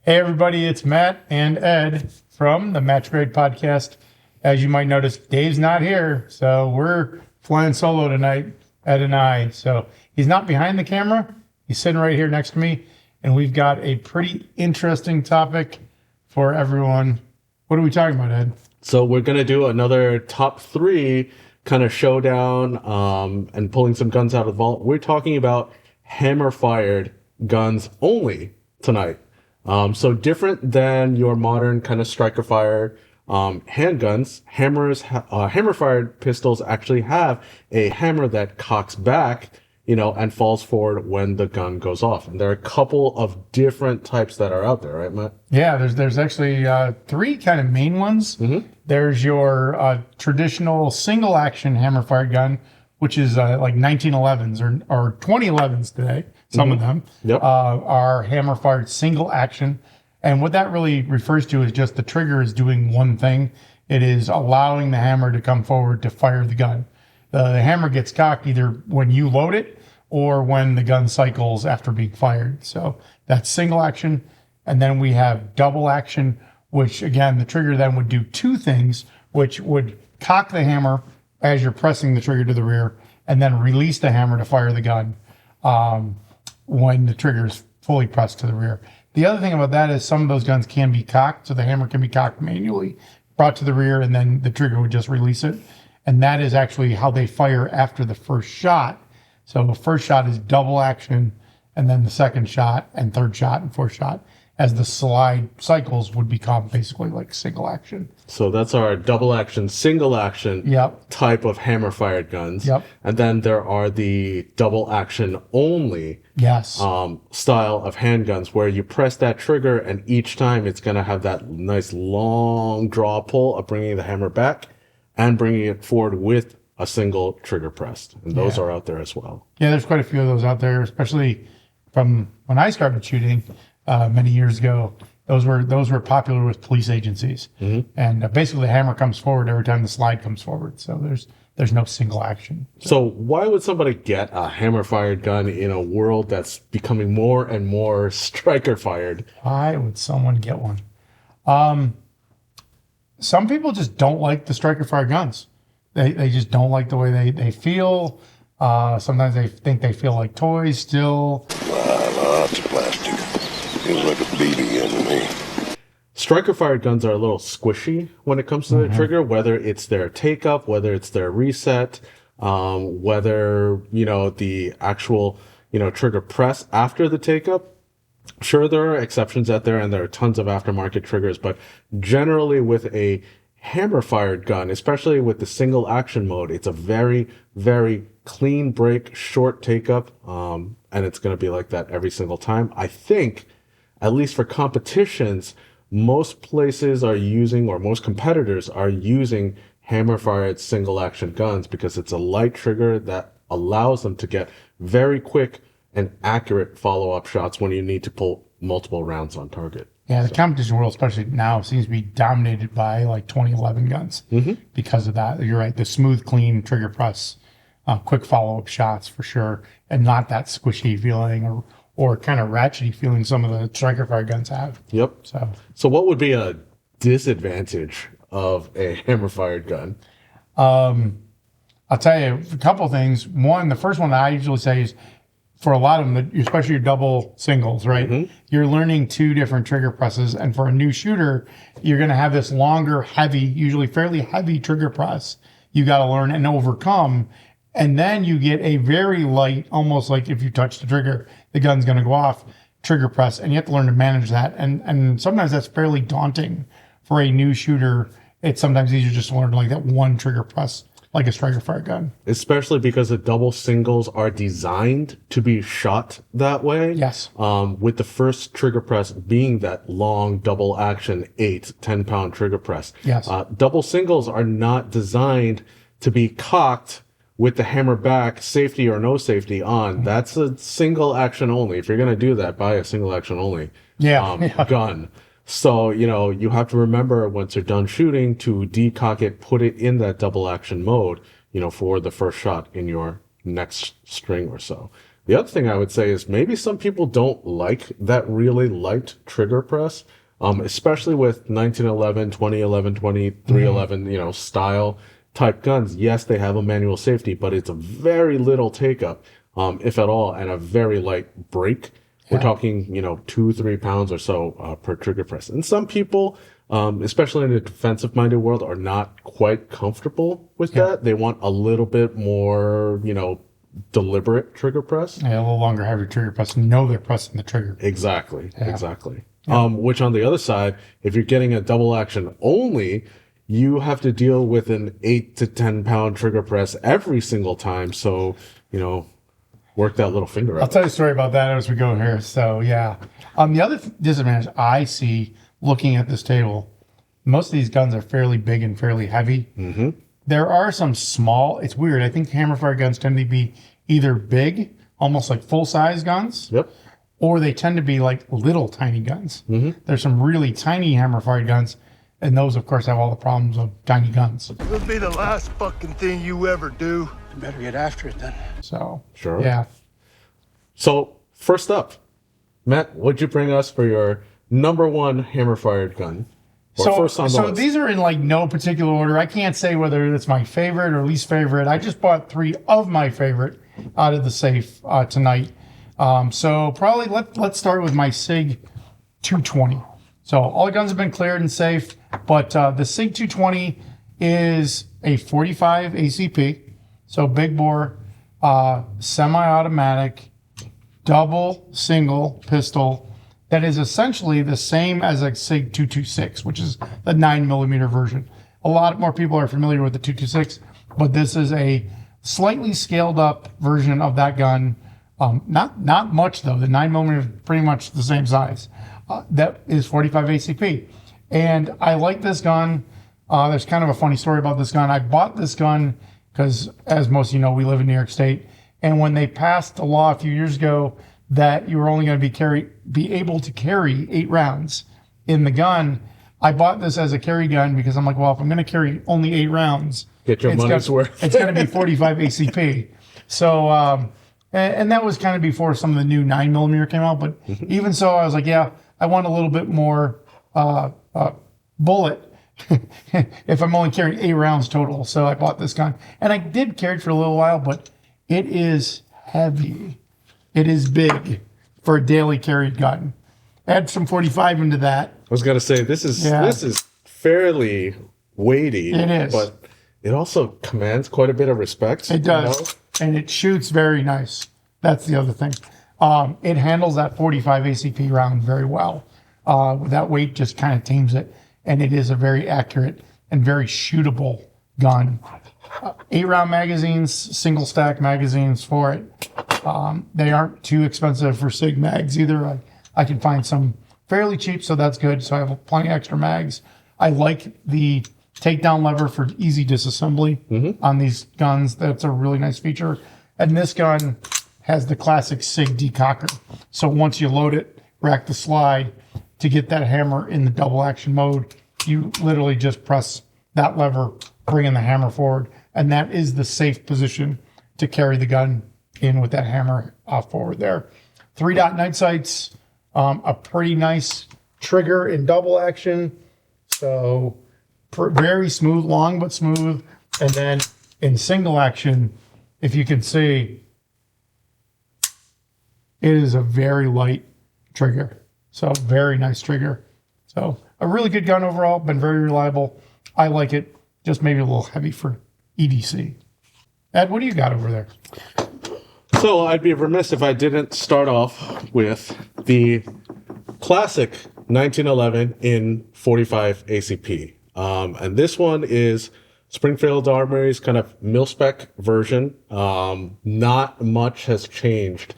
Hey everybody, it's Matt and Ed from the Match Grade Podcast. As you might notice, Dave's not here, so we're flying solo tonight, Ed and I. So he's not behind the camera, he's sitting right here next to me, and we've got a pretty interesting topic for everyone. What are we talking about, Ed? So we're going to do another top 3 kind of showdown and pulling some guns out of the vault. We're talking about hammer-fired guns only tonight. So different than your modern kind of striker-fire handguns, hammer-fired pistols actually have a hammer that cocks back, and falls forward when the gun goes off. And there are a couple of different types that are out there, right, Matt? Yeah, there's actually 3 kind of main ones. Mm-hmm. There's your traditional single-action hammer-fired gun, which is like 1911s or 2011s today. Some of them are hammer-fired single-action. And what that really refers to is just the trigger is doing one thing. It is allowing the hammer to come forward to fire the gun. The hammer gets cocked either when you load it or when the gun cycles after being fired. So that's single action. And then we have double action, which again, the trigger then would do 2 things, which would cock the hammer as you're pressing the trigger to the rear and then release the hammer to fire the gun when the trigger is fully pressed to the rear. The other thing about that is some of those guns can be cocked. So the hammer can be cocked manually, brought to the rear, and then the trigger would just release it. And that is actually how they fire after the first shot. So the first shot is double action, and then the second shot and third shot and fourth shot, as the slide cycles, would become basically like single action. So that's our double action, single action type of hammer fired guns. Yep. And then there are the double action only style of handguns where you press that trigger and each time it's going to have that nice long draw pull of bringing the hammer back and bringing it forward with a single trigger pressed. And those are out there as well. Yeah, there's quite a few of those out there, especially from when I started shooting many years ago. Those were popular with police agencies. Mm-hmm. And basically the hammer comes forward every time the slide comes forward. So there's no single action. So why would somebody get a hammer-fired gun in a world that's becoming more and more striker-fired? Why would someone get one? Some people just don't like the striker-fired guns. They just don't like the way they feel. Sometimes they think they feel like toys still. Lots of plastic. Feels like a BB gun to me. Striker-fired guns are a little squishy when it comes to the trigger, whether it's their take-up, whether it's their reset, whether, the actual, trigger press after the take-up. Sure, there are exceptions out there, and there are tons of aftermarket triggers, but generally with a hammer-fired gun, especially with the single-action mode, it's a very, very clean break, short take-up, and it's going to be like that every single time. I think, at least for competitions, most places are using, or most competitors are using hammer-fired single-action guns because it's a light trigger that allows them to get very quick and accurate follow-up shots when you need to pull multiple rounds on target. Yeah, the competition world, especially now, seems to be dominated by like 2011 guns because of that. You're right, the smooth, clean trigger press, quick follow-up shots for sure, and not that squishy feeling or kind of ratchety feeling some of the striker-fire guns have. Yep. So what would be a disadvantage of a hammer-fired gun? I'll tell you a couple things. One, the first one I usually say is, for a lot of them, especially your double singles, right? Mm-hmm. You're learning 2 different trigger presses. And for a new shooter, you're going to have this longer, heavy, usually fairly heavy trigger press you got to learn and overcome. And then you get a very light, almost like if you touch the trigger, the gun's going to go off, trigger press. And you have to learn to manage that. And sometimes that's fairly daunting for a new shooter. It's sometimes easier just to learn like that one trigger press, like a striker-fire gun. Especially because the double singles are designed to be shot that way. Yes. With the first trigger press being that long double action 10-pound trigger press. Yes. Double singles are not designed to be cocked with the hammer back, safety or no safety on. That's a single action only. If you're going to do that, buy a single action only gun. So, you have to remember once you're done shooting to decock it, put it in that double action mode, for the first shot in your next string or so. The other thing I would say is maybe some people don't like that really light trigger press, especially with 1911, 2011, 2311, style type guns. Yes, they have a manual safety, but it's a very little take up, if at all, and a very light break. We're talking, 2-3 pounds or so per trigger press. And some people, especially in the defensive-minded world, are not quite comfortable with that. They want a little bit more, deliberate trigger press. Yeah, a little longer, heavy trigger press. Know they're pressing the trigger. Exactly. Which on the other side, if you're getting a double action only, you have to deal with an 8 to 10 pound trigger press every single time. So, work that little finger out. I'll tell you a story about that as we go here. So, yeah. The other disadvantage I see looking at this table, most of these guns are fairly big and fairly heavy. Mm-hmm. There are some small, it's weird. I think hammerfire guns tend to be either big, almost like full-size guns. Yep. Or they tend to be like little tiny guns. Mm-hmm. There's some really tiny hammer-fired guns, and those, of course, have all the problems of tiny guns. It'll be the last fucking thing you ever do. You better get after it then. So, Sure. Yeah. So, first up, Matt, what'd you bring us for your number one hammer-fired gun? First on the list? These are in like no particular order. I can't say whether it's my favorite or least favorite. I just bought 3 of my favorite out of the safe tonight. So probably let's start with my Sig 220. So all the guns have been cleared and safe, but the Sig 220 is a 45 ACP, so big bore, semi-automatic, double single pistol that is essentially the same as a Sig 226, which is the 9mm version. A lot more people are familiar with the 226, but this is a slightly scaled up version of that gun. Not much though. The 9mm is pretty much the same size. That is 45 ACP. And I like this gun. There's kind of a funny story about this gun. I bought this gun because, as most of you know, we live in New York State. And when they passed a law a few years ago that you were only going to be able to carry 8 rounds in the gun, I bought this as a carry gun because I'm like, well, if I'm going to carry only 8 rounds, get your money's worth. It's going to be 45 ACP. So, and that was kind of before some of the new 9mm came out. But even so, I was like, yeah, I want a little bit more bullet if I'm only carrying 8 rounds total. So I bought this gun. And I did carry it for a little while, but it is heavy. It is big for a daily carried gun. Add some 45 into that. I was gonna say this is fairly weighty. It is, but it also commands quite a bit of respect. It does, and it shoots very nice. That's the other thing. It handles that 45 ACP round very well. That weight just kind of tames it, and it is a very accurate and very shootable gun. 8-round magazines, single stack magazines for it. They aren't too expensive for Sig mags either. I can find some fairly cheap, so that's good. So I have plenty of extra mags. I like the takedown lever for easy disassembly on these guns. That's a really nice feature. And this gun has the classic Sig decocker. So once you load it, rack the slide to get that hammer in the double action mode, you literally just press that lever, bringing the hammer forward. And that is the safe position to carry the gun in with that hammer forward there. 3-dot night sights, a pretty nice trigger in double action. So very smooth, long but smooth. And then in single action, if you can see, it is a very light trigger. So very nice trigger. So a really good gun overall, been very reliable. I like it, just maybe a little heavy for EDC. Ed, what do you got over there? So I'd be remiss if I didn't start off with the classic 1911 in 45 ACP. And this one is Springfield Armory's kind of mil-spec version. Not much has changed,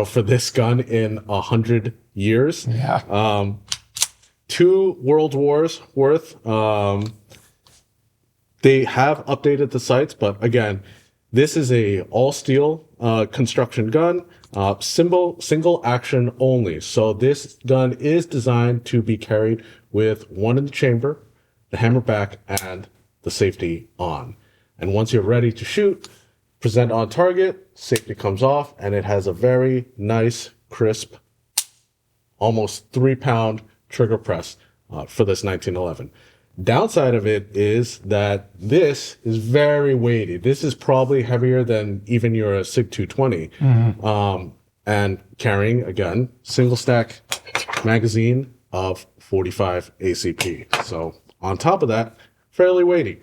for this gun in 100 years. Yeah. 2 World Wars worth. They have updated the sights, but again, this is a all steel construction gun, single action only. So this gun is designed to be carried with 1 in the chamber, the hammer back, and the safety on. And once you're ready to shoot, present on target, safety comes off, and it has a very nice, crisp, almost 3-pound trigger press for this 1911. Downside of it is that this is very weighty. This is probably heavier than even your Sig 220. And carrying, again, single stack magazine of 45 ACP. So on top of that, fairly weighty.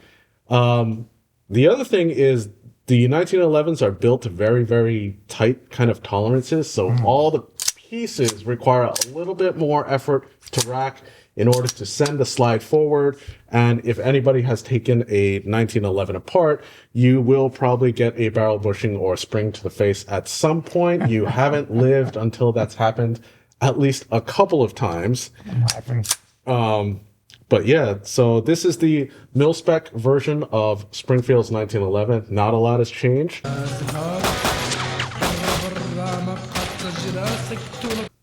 The other thing is the 1911s are built to very, very tight kind of tolerances. So all the pieces require a little bit more effort to rack in order to send the slide forward. And if anybody has taken a 1911 apart, you will probably get a barrel bushing or a spring to the face at some point. You haven't lived until that's happened at least a couple of times. But yeah, so this is the mil-spec version of Springfield's 1911. Not a lot has changed.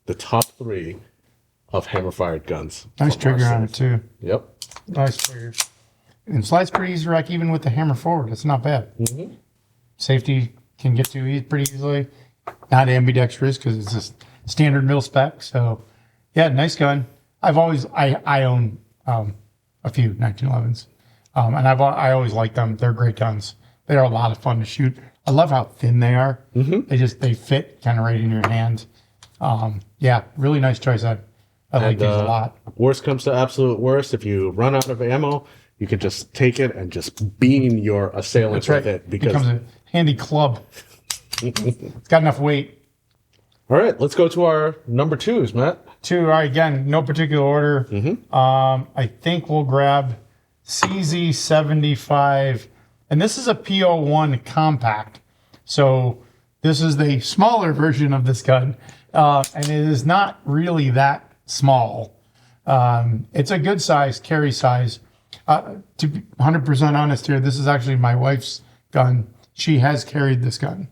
The top 3 of hammer-fired guns. Nice trigger on it, too. Yep. Nice trigger. And slides pretty easy to rack even with the hammer forward. It's not bad. Safety can get to pretty easily. Not ambidextrous because it's a standard mil spec. So, yeah, nice gun. I own a few 1911s. And I always like them. They're great guns. They are a lot of fun to shoot. I love how thin they are. They fit kind of right in your hand. Yeah, really nice choice. I like these a lot. Worst comes to absolute worst. If you run out of ammo, you can just take it and just beam your assailant with it. Because it becomes a handy club. It's got enough weight. All right, let's go to our number 2s, Matt. 2, all right, again, no particular order. I think we'll grab CZ75. And this is a P01 Compact. So this is the smaller version of this gun. And it is not really that small. It's a good size, carry size. To be 100% honest here, this is actually my wife's gun. She has carried this gun.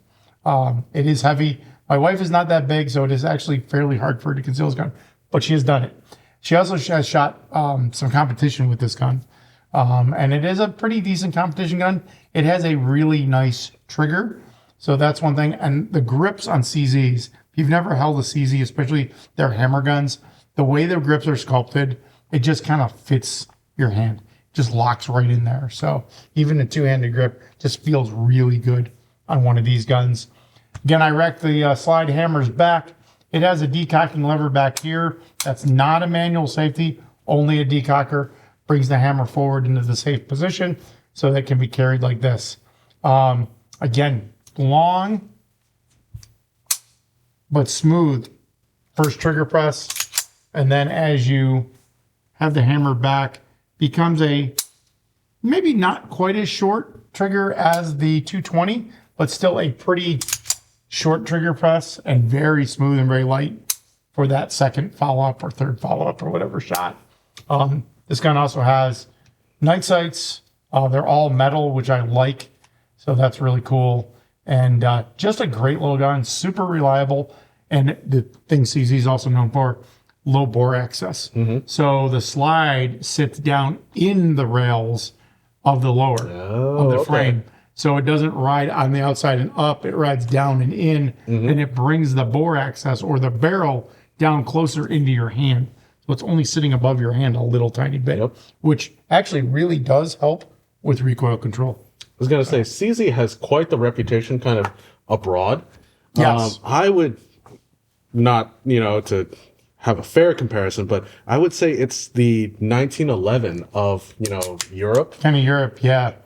It is heavy. My wife is not that big, so it is actually fairly hard for her to conceal this gun, but she has done it. She also has shot some competition with this gun, and it is a pretty decent competition gun. It has a really nice trigger, so that's one thing. And the grips on CZs, if you've never held a CZ, especially their hammer guns, the way their grips are sculpted, it just kind of fits your hand. Just locks right in there. So even a two-handed grip just feels really good on one of these guns. Again, I racked the slide hammers back. It has a decocking lever back here. That's not a manual safety, only a decocker. Brings the hammer forward into the safe position so that it can be carried like this. Again, long but smooth first trigger press. And then as you have the hammer back, becomes a maybe not quite as short trigger as the 220, but still a pretty short trigger press and very smooth and very light for that second follow-up or third follow-up or whatever shot. This gun also has night sights. They're all metal, which I like. So that's really cool. And just a great little gun, super reliable. And the thing CZ is also known for, low bore access. So the slide sits down in the rails of the lower of the frame. So it doesn't ride on the outside and up, it rides down and in, and it brings the bore access or the barrel down closer into your hand. So it's only sitting above your hand a little tiny bit, which actually really does help with recoil control. I was going to say, CZ has quite the reputation kind of abroad. Yes. I would not, to have a fair comparison, but I would say it's the 1911 of, Europe. Kind of Europe, yeah.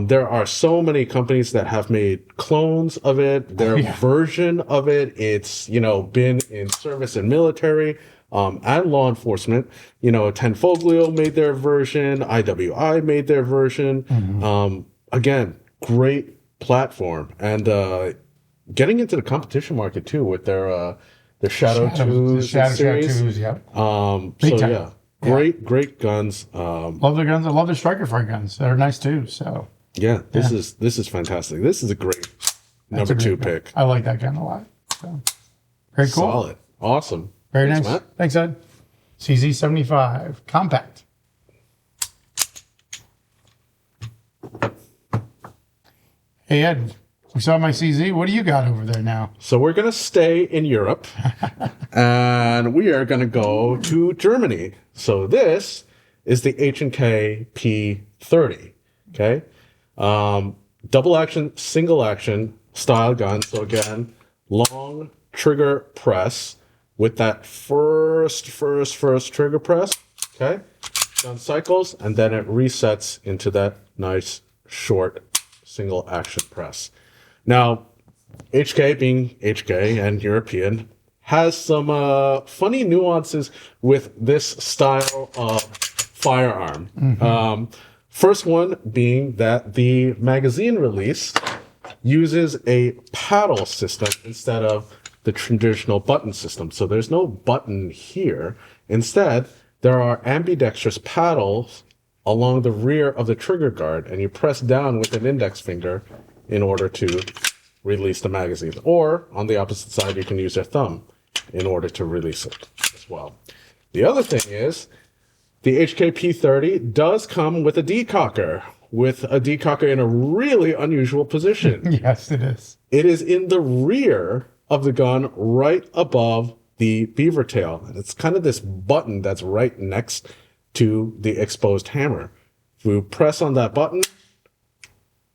There are so many companies that have made clones of it, their version of it. It's, been in service and military and law enforcement. Tenfoglio made their version, IWI made their version. Again, great platform. And getting into the competition market too with their Shadow 2s series. Great guns. Love their guns. I love their striker fire guns. They're nice too. So this is fantastic. This is a great number 2 pick. I like that gun a lot. So very cool. Solid. Awesome. Very Thanks, nice. Matt. Thanks, Ed. CZ75 Compact. Hey, Ed. We saw my CZ. What do you got over there now? So we're going to stay in Europe and we are going to go to Germany. So this is the H&K P30. Okay. Double action, single action style gun. So again, long trigger press with that first trigger press. Okay. Gun cycles and then it resets into that nice short single action press. Now, HK being HK and European has some funny nuances with this style of firearm. First one being that the magazine release uses a paddle system instead of the traditional button system. So there's no button here. Instead, there are ambidextrous paddles along the rear of the trigger guard, and you press down with an index finger in order to release the magazine. Or, on the opposite side, you can use your thumb in order to release it as well. The other thing is, the HKP30 does come with a decocker, in a really unusual position. Yes, it is. It is in the rear of the gun, right above the beaver tail. And it's kind of this button that's right next to the exposed hammer. If we press on that button,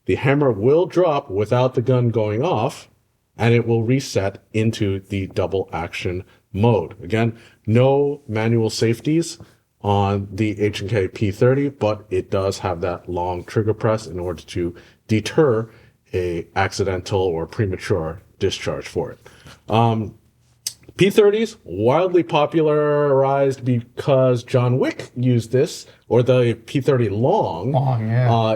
the hammer will drop without the gun going off, and it will reset into the double action mode. Again, no manual safeties on the H&K P30, but it does have that long trigger press in order to deter a accidental or premature discharge for it. P30s, wildly popularized because John Wick used this, or the P30 long,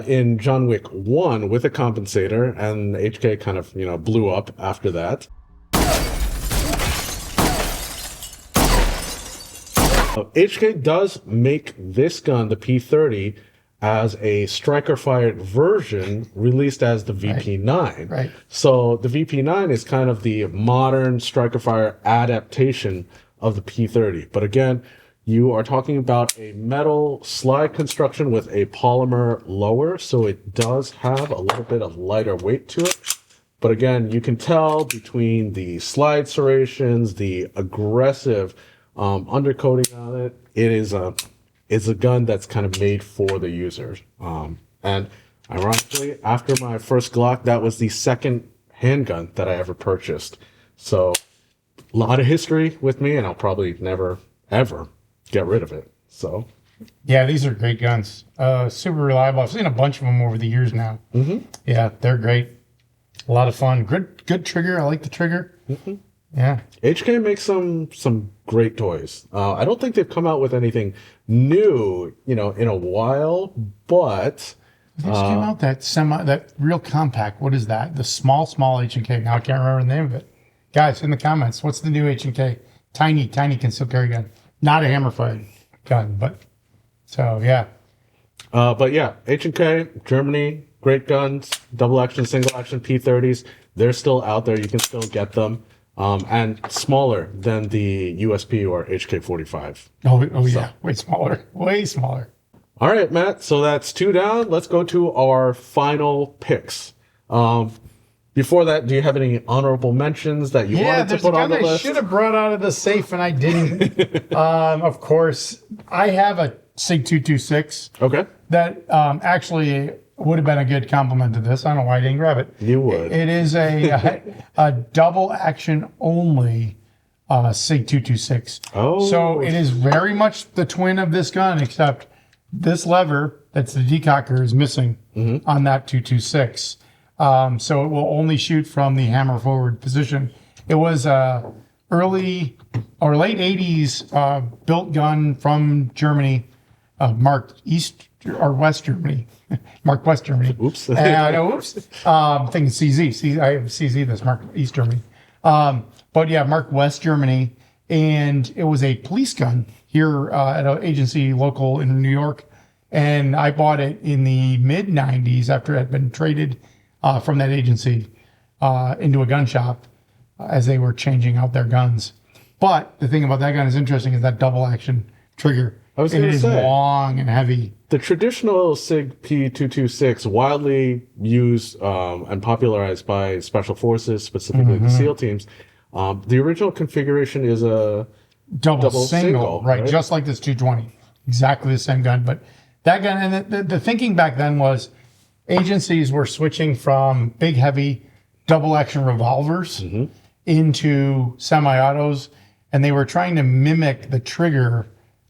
in John Wick 1 with a compensator, and HK kind of, blew up after that. HK does make this gun, the P30, as a striker-fired version released as the VP9. Right. So the VP9 is kind of the modern striker-fire adaptation of the P30. But again, you are talking about a metal slide construction with a polymer lower, so it does have a little bit of lighter weight to it. But again, you can tell between the slide serrations, the aggressive undercoating on it, it's a gun that's kind of made for the users. And ironically, after my first Glock, that was the second handgun that I ever purchased. So a lot of history with me, and I'll probably never, ever get rid of it. So yeah, these are great guns. Super reliable. I've seen a bunch of them over the years now. Yeah, they're great. A lot of fun. Good trigger. I like the trigger. Yeah. HK makes some great toys. I don't think they've come out with anything new, in a while, but They just came out that real compact. What is that? The small H&K. Now I can't remember the name of it. Guys, in the comments, what's the new H&K? Tiny concealed carry gun. Not a hammer fired gun, but so yeah. But yeah, H&K, Germany, great guns, double action, single action P30s. They're still out there. You can still get them. And smaller than the USP or HK45. Oh yeah, way smaller. All right, Matt. So that's 2 down. Let's go to our final picks. Before that, do you have any honorable mentions that you wanted to put on the list? I should have brought out of the safe and I didn't. Of course, I have a Sig 226. Okay. That actually would have been a good compliment to this. I don't know why I didn't grab it. You would. It is a double action only Sig 226. Oh. So it is very much the twin of this gun, except this lever, that's the decocker, is missing on that 226. So it will only shoot from the hammer forward position. It was early or late 80s built gun from Germany, marked East or West Germany. Marked West Germany. Oops. I know, oops. I'm thinking CZ. I have CZ that's marked East Germany. But yeah, marked West Germany. And it was a police gun here at an agency local in New York. And I bought it in the mid 90s after it had been traded from that agency into a gun shop as they were changing out their guns. But the thing about that gun is interesting is that double action trigger. I was It going to is say. long and heavy. The traditional Sig P226, widely used and popularized by special forces, specifically the SEAL teams. The original configuration is a Double single, single, right? Just like this 220. Exactly the same gun. But that gun, and the thinking back then was agencies were switching from big, heavy, double action revolvers into semi-autos, and they were trying to mimic the trigger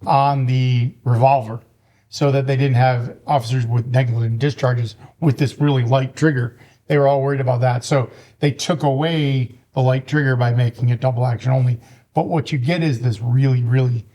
on the revolver so that they didn't have officers with negligent discharges with this really light trigger. They were all worried about that. So they took away the light trigger by making it double action only. But what you get is this really, really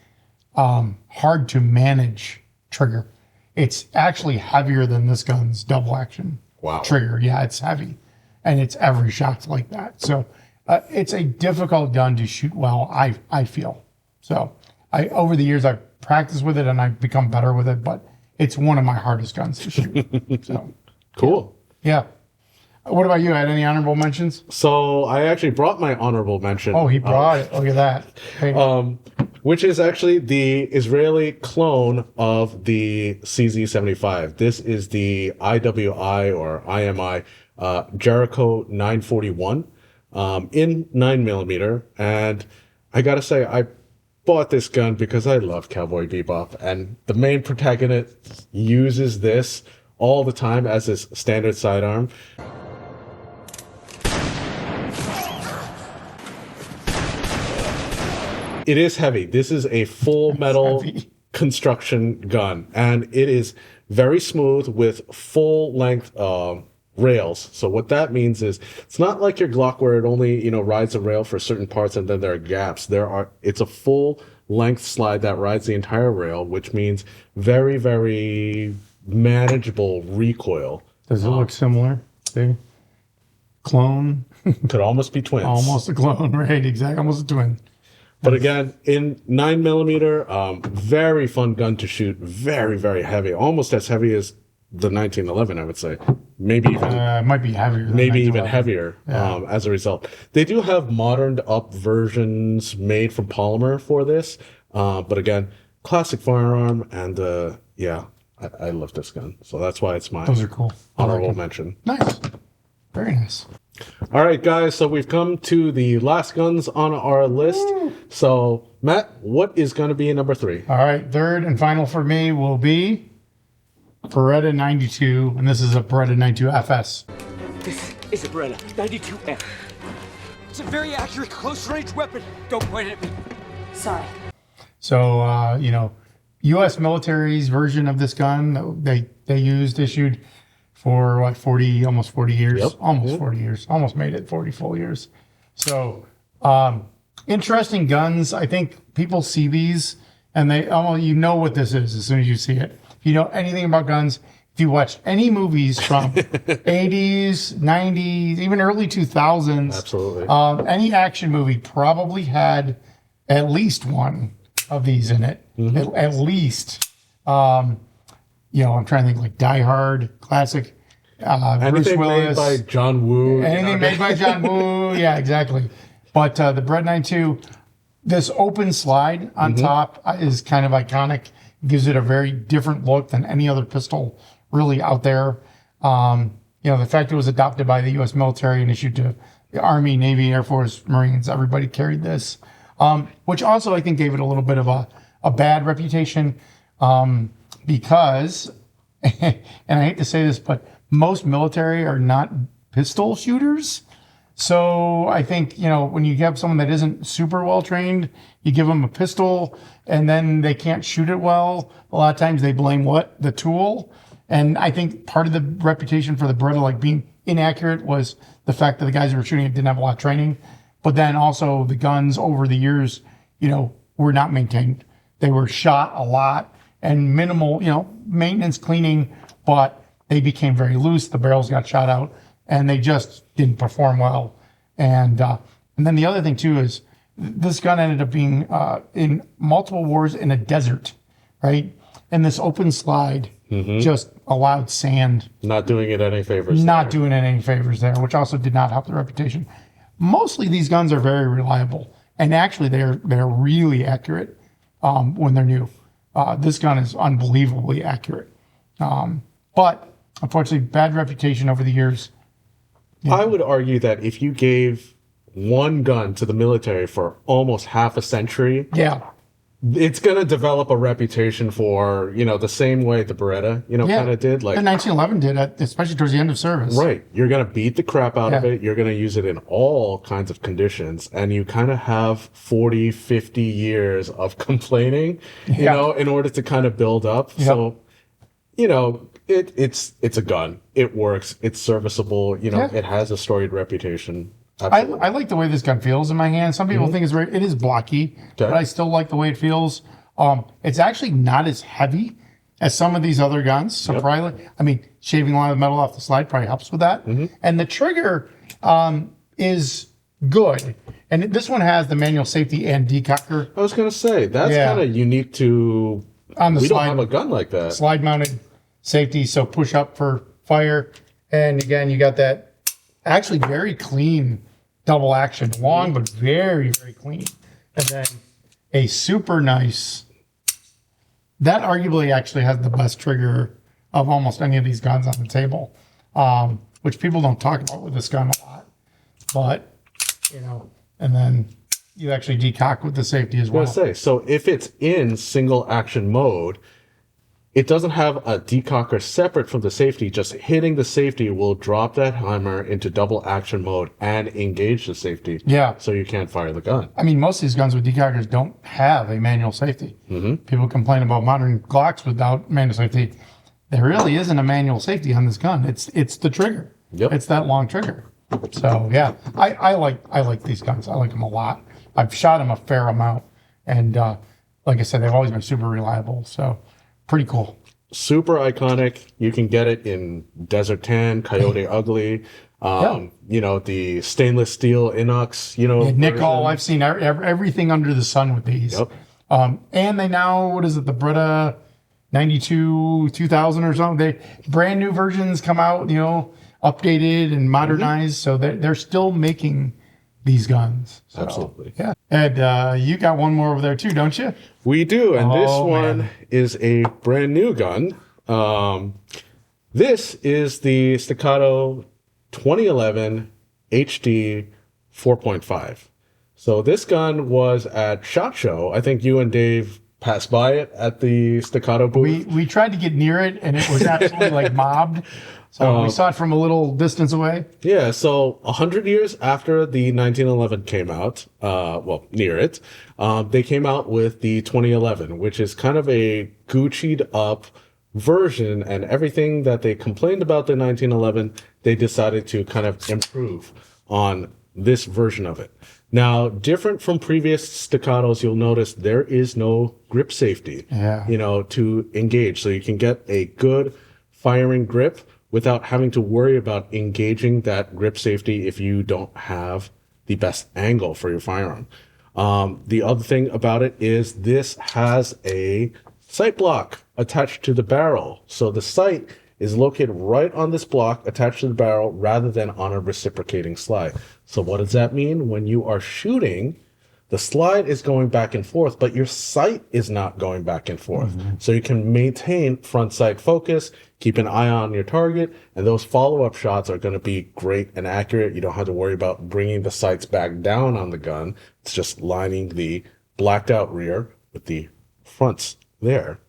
hard to manage trigger. It's actually heavier than this gun's double action trigger. Yeah, it's heavy. And it's every shot's like that. So it's a difficult gun to shoot well, I feel. So over the years, I've practiced with it and I've become better with it, but it's one of my hardest guns to shoot. So cool. Yeah. What about you? Had any honorable mentions? So I actually brought my honorable mention. Oh, he brought it. Look at that. Hey. Which is actually the Israeli clone of the CZ75. This is the IWI or IMI Jericho 941 in 9mm. And I gotta say, I bought this gun because I love Cowboy Bebop, and the main protagonist uses this all the time as his standard sidearm. It is heavy. This is a full metal construction gun, and it is very smooth with full length rails. So what that means is it's not like your Glock where it only, rides a rail for certain parts and then there are gaps. It's a full length slide that rides the entire rail, which means very, very manageable recoil. Does it look similar? See? Clone. Could almost be twins. Almost a clone, right? Exactly. Almost a twin. But again, in 9mm, very fun gun to shoot. Very, very heavy. Almost as heavy as the 1911, I would say. Maybe even might be heavier. Maybe even heavier as a result. They do have moderned up versions made from polymer for this. But again, classic firearm. And I love this gun. So that's why it's my Those are cool. honorable mention. Nice. Very nice. All right, guys. So we've come to the last guns on our list. So, Matt, what is going to be number 3? All right. Third and final for me will be Beretta 92. And this is a Beretta 92 FS. This is a Beretta 92F. It's a very accurate close-range weapon. Don't point it at me. Sorry. So, U.S. military's version of this gun, they issued for almost 40 years. Yep. Almost 40 years. Almost made it 40 full years. So, interesting guns. I think people see these and you know what this is as soon as you see it. If you know anything about guns, if you watch any movies from 80s, 90s, even early 2000s, Absolutely. Any action movie probably had at least one of these in it. At least. I'm trying to think like Die Hard, classic. Bruce Anything Willis. made by John Woo. Anything made by John Woo. Yeah, exactly. But the Beretta 92, this open slide on top is kind of iconic. It gives it a very different look than any other pistol really out there. The fact it was adopted by the U.S. military and issued to the Army, Navy, Air Force, Marines, everybody carried this. Which also I think gave it a little bit of a bad reputation because, and I hate to say this, but most military are not pistol shooters. So I think, when you have someone that isn't super well trained, you give them a pistol and then they can't shoot it well. A lot of times they blame the tool. And I think part of the reputation for the Beretta, being inaccurate, was the fact that the guys who were shooting it didn't have a lot of training. But then also the guns over the years, were not maintained. They were shot a lot and minimal, maintenance, cleaning, but they became very loose. The barrels got shot out and they just didn't perform well. And then the other thing too is this gun ended up being in multiple wars in a desert, right? And this open slide just allowed sand. Not doing it any favors. Doing it any favors there, which also did not help the reputation. Mostly these guns are very reliable, and actually they're really accurate when they're new. this gun is unbelievably accurate. But unfortunately, bad reputation over the years. I would argue that if you gave one gun to the military for almost half a century, Yeah. it's going to develop a reputation for, the same way the Beretta, kind of did. Like the 1911 did, especially towards the end of service. Right. You're going to beat the crap out of Yeah. it. You're going to use it in all kinds of conditions. And you kind of have 40, 50 years of complaining, in order to kind of build up. Yep. So, it's a gun. It works. It's serviceable. It has a storied reputation. I like the way this gun feels in my hand. Some people think it is blocky, but I still like the way it feels. It's actually not as heavy as some of these other guns. So probably, shaving a lot of metal off the slide probably helps with that. And the trigger is good. And this one has the manual safety and decocker. I was going to say, that's kind of unique to... we don't have a gun like that. Slide mounted safety, so push up for fire. And again, you got that actually very clean double action, long but very, very clean. And then a super nice, that arguably actually has the best trigger of almost any of these guns on the table, which people don't talk about with this gun a lot. But, and then you actually decock with the safety as well. I was going to say, so if it's in single action mode, it doesn't have a decocker separate from the safety. Just hitting the safety will drop that hammer into double action mode and engage the safety. Yeah. So you can't fire the gun. Most of these guns with decockers don't have a manual safety. People complain about modern Glocks without manual safety. There really isn't a manual safety on this gun. It's the trigger. Yep. It's that long trigger. So yeah, I like these guns. I like them a lot. I've shot them a fair amount, and like I said, they've always been super reliable. So pretty cool. Super iconic. You can get it in Desert Tan, Coyote Ugly, the stainless steel inox, nickel. version. I've seen everything under the sun with these. Yep. And they now, what is it, the Beretta 92 2000 or something? They brand new versions come out, updated and modernized. So they're still making these guns. So, Absolutely. Yeah. And you got one more over there too, don't you? We do, and this Oh, one man. is a brand new gun. This is the Staccato 2011 HD 4.5. So this gun was at SHOT Show. I think you and Dave passed by it at the Staccato booth. We tried to get near it, and it was absolutely like mobbed. So we saw it from a little distance away. Yeah, so 100 years after the 1911 came out, near it, they came out with the 2011, which is kind of a Gucci'd up version, and everything that they complained about the 1911, they decided to kind of improve on this version of it. Now, different from previous Staccatos, you'll notice there is no grip safety, to engage. So you can get a good firing grip without having to worry about engaging that grip safety if you don't have the best angle for your firearm. The other thing about it is this has a sight block attached to the barrel. So the sight is located right on this block attached to the barrel rather than on a reciprocating slide. So what does that mean? When you are shooting, the slide is going back and forth, but your sight is not going back and forth. So you can maintain front sight focus, keep an eye on your target, and those follow-up shots are going to be great and accurate. You don't have to worry about bringing the sights back down on the gun. It's just lining the blacked out rear with the fronts there.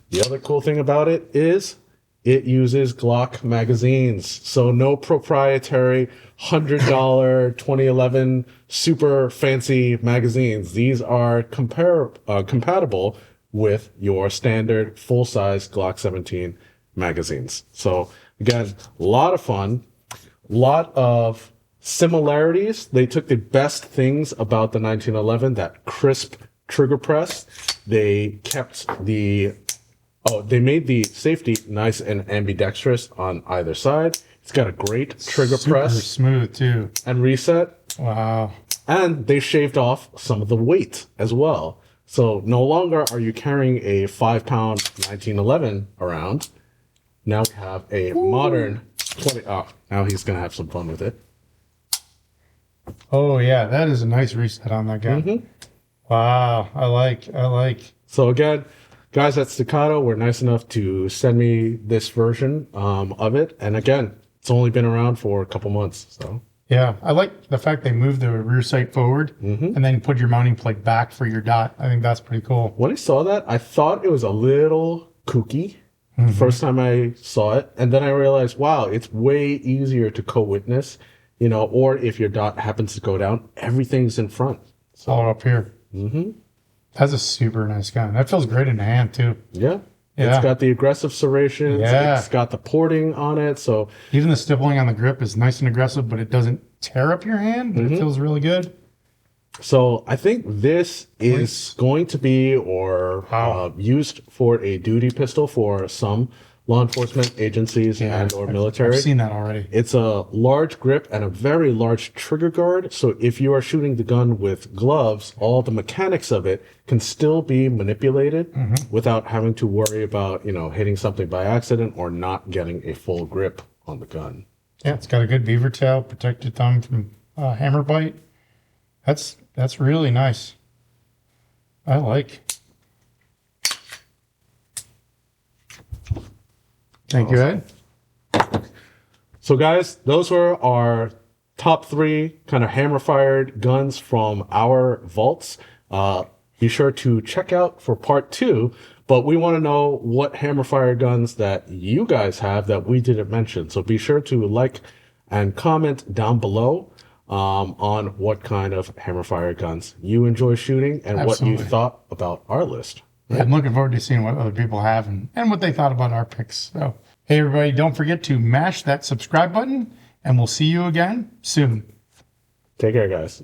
The other cool thing about it is it uses Glock magazines. So no proprietary $100 2011 super fancy magazines. These are compatible with your standard full-size Glock 17 magazines. So again, a lot of fun, a lot of similarities. They took the best things about the 1911, that crisp trigger press. They kept they made the safety nice and ambidextrous on either side. It's got a great trigger press. Super smooth too. And reset. Wow. And they shaved off some of the weight as well. So no longer are you carrying a 5-pound 1911 around. Now we have a modern 20. Oh, now he's going to have some fun with it. Oh yeah, that is a nice reset on that gun. Wow, I like. So again, guys at Staccato were nice enough to send me this version of it. And again, it's only been around for a couple months. So Yeah, I like the fact they moved the rear sight forward and then put your mounting plate back for your dot. I think that's pretty cool. when I saw that, I thought it was a little kooky. First time I saw it. And then I realized, wow, it's way easier to co-witness, you know, or if your dot happens to go down, everything's in front. It's all up here. That's a super nice gun. That feels great in the hand, too. Yeah. Yeah. It's got the aggressive serrations. Yeah. It's got the porting on it. So Even the stippling on the grip is nice and aggressive, but it doesn't tear up your hand, but it feels really good. So I think this is going to be used for a duty pistol for some law enforcement agencies and or military. I've seen that already. It's a large grip and a very large trigger guard. So if you are shooting the gun with gloves, all the mechanics of it can still be manipulated without having to worry about, you know, hitting something by accident or not getting a full grip on the gun. Yeah, it's got a good beaver tail, protect your thumb from hammer bite. That's really nice. I like. Thank you, Ed. So guys, those were our top 3 kind of hammer-fired guns from our vaults. Be sure to check out for part 2, but we want to know what hammer-fired guns that you guys have that we didn't mention. So be sure to like and comment down below on what kind of hammer-fired guns you enjoy shooting and what you thought about our list. Yeah, I'm looking forward to seeing what other people have and what they thought about our picks. So, hey, everybody, don't forget to mash that subscribe button, and we'll see you again soon. Take care, guys.